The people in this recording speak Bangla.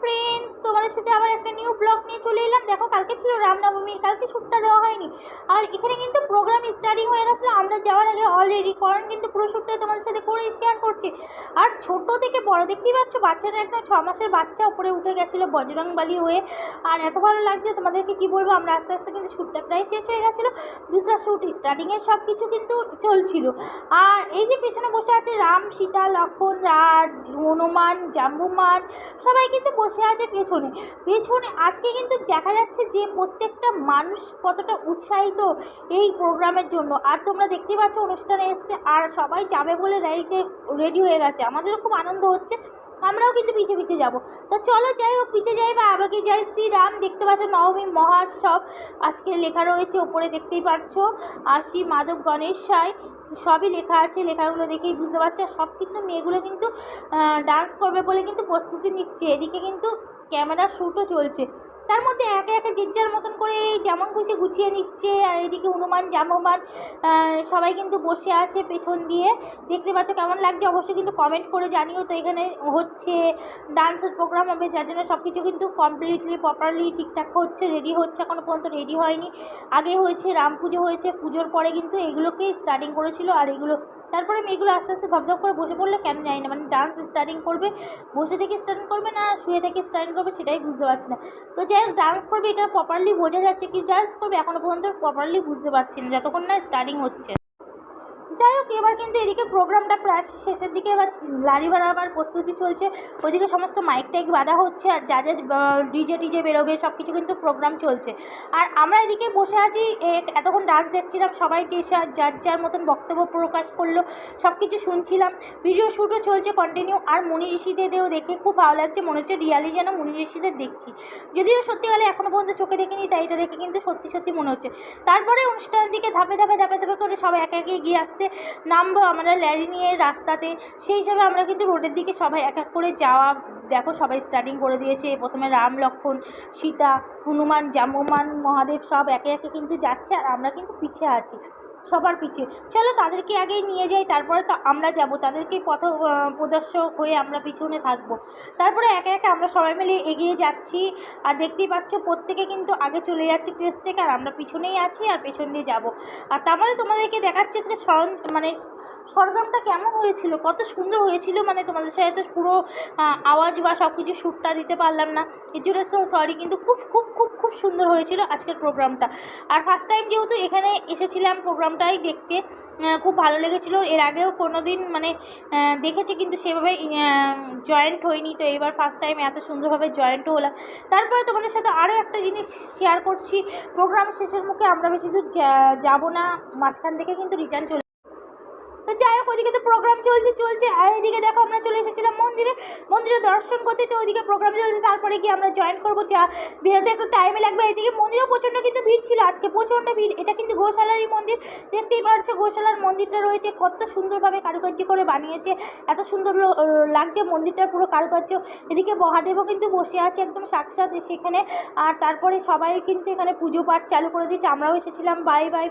ফ্রেন্ড, তোমাদের সাথে আবার একটা নিউ ব্লগ নিয়ে চলে এলাম। দেখো, কালকে ছিল রামনবমী, কালকে শ্যুটটা দেওয়া হয়নি। আর এখানে কিন্তু প্রোগ্রাম স্টার্টিং হয়ে গেছিলো আমরা যাওয়ার আগে অলরেডি, কারণ কিন্তু পুরো শ্যুটটাই তোমাদের সাথে করে শেয়ার করছি। আর ছোট থেকে বড় দেখতেই পাচ্ছ, বাচ্চাটা একদম 6 মাসের বাচ্চা উপরে উঠে গেছিলো বজরংবলী হয়ে। আর এত ভালো লাগছে তোমাদেরকে কি বলবো। আমরা আস্তে আস্তে কিন্তু শ্যুটটা প্রায় শেষ হয়ে গেছিলো, দুসরা শ্যুট স্টার্টিংয়ের সব কিছু কিন্তু চলছিল। আর এই যে পেছনে বসে আছে রাম, সীতা, লক্ষ্মণ, আর হনুমান, জাম্বুমান, সবাই কিন্তু বসে আছে পেছনে পেছনে। আজকে কিন্তু দেখা যাচ্ছে যে প্রত্যেকটা মানুষ কতটা উৎসাহিত এই প্রোগ্রামের জন্য। আর তোমরা দেখতে পাচ্ছ অনুষ্ঠানে এসছে, আর সবাই যাবে বলে রেডি হয়ে গেছে। আমাদেরও খুব আনন্দ হচ্ছে, আমরাও কিন্তু পিছিয়ে পিছিয়ে যাবো। তো চলো, যাই হোক, পিছিয়ে যাই বা আগে যাই। শ্রীরাম দেখতে পাচ্ছ, নবমী মহোৎসব আজকে লেখা রয়েছে ওপরে, দেখতেই পাচ্ছ। আর শ্রী মাধব গণেশ সাই সবই লেখা আছে, লেখাগুলো দেখেই বুঝতে পারছো। সব কিন্তু মেয়েগুলো কিন্তু ডান্স করবে বলে কিন্তু প্রস্তুতি নিচ্ছে। এদিকে কিন্তু ক্যামেরা শ্যুটও চলছে, তার মধ্যে একে একে যে যার মতন করে যেমন খুশি গুছিয়ে নিচ্ছে। আর এদিকে হনুমান, জাম্বুমান সবাই কিন্তু বসে আছে পেছন দিয়ে। দেখতে পাচ্ছ কেমন লাগছে অবশ্যই কিন্তু কমেন্ট করে জানিও। তো এখানে হচ্ছে ডান্সের প্রোগ্রাম হবে, যার জন্য সব কিছু কিন্তু কমপ্লিটলি প্রপারলি ঠিকঠাক হচ্ছে, রেডি হচ্ছে। এখনও পর্যন্ত রেডি হয়নি। আগে হয়েছে রাম পুজো, হয়েছে পুজোর পরে কিন্তু এগুলোকেই স্টার্টিং করেছিল। আর এগুলো তারপরে মেয়েগুলো আস্তে আস্তে ধপধপ করে বসে পড়লে কেন জানি না, মানে ডান্স স্টার্টিং করবে বসে থেকে স্টার্টিং করবে না শুয়ে থেকে স্টার্টিং করবে সেটাই বুঝতে পারছি না। তো যাই হোক, ডান্স করবে এটা প্রপারলি বোঝা যাচ্ছে, কি ডান্স করবে এখনও পর্যন্ত প্রপারলি বুঝতে পারছি না যতক্ষণ না স্টার্টিং হচ্ছে। যাই হোক, এবার কিন্তু এদিকে প্রোগ্রামটা প্রায় শেষের দিকে, এবার লারি বাড়াবার প্রস্তুতি চলছে। ওইদিকে সমস্ত মাইক টাইক বাঁধা হচ্ছে, আর যা যা ডিজে বেরোবে সব কিছু কিন্তু প্রোগ্রাম চলছে। আর আমরা এদিকে বসে আছি, এতক্ষণ ডান্স দেখছিলাম, সবাই যে যার যার মতন বক্তব্য প্রকাশ করলো, সব কিছু শুনছিলাম। ভিডিও শ্যুটও চলছে কন্টিনিউ। আর মুনি ঋষিদেরও দেখে খুব ভালো লাগছে, মনে হচ্ছে রিয়ালি যেন মুনি ঋষিদের দেখছি। যদিও সত্যিকালে এখনও পর্যন্ত চোখে দেখিনি, তাই এটা দেখে কিন্তু সত্যি সত্যি মনে হচ্ছে। তারপরে অনুষ্ঠানের দিকে ধাপে ধাপে ধাপে ধাপে করে সবাই একে একে এগিয়ে আসছে, নামবো আমরা ল্যারি নিয়ে রাস্তাতে। সেই হিসাবে আমরা কিন্তু রোডের দিকে সবাই এক এক করে যাওয়া। দেখো, সবাই স্টার্টিং করে দিয়েছে। প্রথমে রাম, লক্ষ্মণ, সীতা, হনুমান, জাম্বুমান, মহাদেব সব একে একে কিন্তু যাচ্ছে, আর আমরা কিন্তু পিছিয়ে আছি, সবার পিছিয়ে। চলো তাদেরকে আগেই নিয়ে যাই, তারপরে তো আমরা যাব, তাদেরকে পথ প্রদর্শক হয়ে আমরা পিছনে থাকবো। তারপরে একে একে আমরা সবাই মিলে এগিয়ে যাচ্ছি। আর দেখতেই পাচ্ছ প্রত্যেকে কিন্তু আগে চলে যাচ্ছে টেস্ট থেকে, আর আমরা পিছনেই আছি আর পেছন দিয়ে যাব। আর তারপরে তোমাদেরকে দেখাচ্ছি আজকে সরগমটা কেমন হয়েছিল, কত সুন্দর হয়েছিল। মানে তোমাদের সাথে তো পুরো আওয়াজ বা সব কিছু শ্যুটটা দিতে পারলাম না, এর জন্য সরি। কিন্তু খুব খুব খুব খুব সুন্দর হয়েছিল আজকের প্রোগ্রামটা। আর ফার্স্ট টাইম যেহেতু এখানে এসেছিলাম প্রোগ্রামটাই দেখতে, খুব ভালো লেগেছিলো। এর আগেও কোনো দিন মানে দেখেছি, কিন্তু সেভাবে জয়েন্ট হয়নি। তো এবার ফার্স্ট টাইম এত সুন্দরভাবে জয়েন্টও হলাম। তারপরে তোমাদের সাথে আরও একটা জিনিস শেয়ার করছি। প্রোগ্রাম শেষের মুখে আমরা বেশি দূর যাবো না, মাঝখান থেকে কিন্তু রিটার্ন চলে। তো যাই হোক, ওইদিকে তো প্রোগ্রাম চলছে। আর এদিকে দেখো, আমরা চলে এসেছিলাম মন্দিরে দর্শন করতে। তো ওইদিকে প্রোগ্রাম চলছে, তারপরে গিয়ে আমরা জয়েন করবো। বেরোতে একটু টাইমে লাগবে। এদিকে মন্দিরেও প্রচণ্ড কিন্তু ভিড় ছিল আজকে, প্রচণ্ড ভিড়। এটা কিন্তু গোশালারই মন্দির, দেখতেই পাচ্ছ। গোশালার মন্দিরটা রয়েছে, কত সুন্দরভাবে কারুকার্য করে বানিয়েছে, এত সুন্দর লাগছে মন্দিরটার পুরো কারুকার্য। এদিকে মহাদেবও কিন্তু বসে আছে একদম সাক্ষাৎ সেখানে। আর তারপরে সবাই কিন্তু এখানে পুজো পাঠ চালু করে দিয়েছে। আমরাও এসেছিলাম। Bye bye.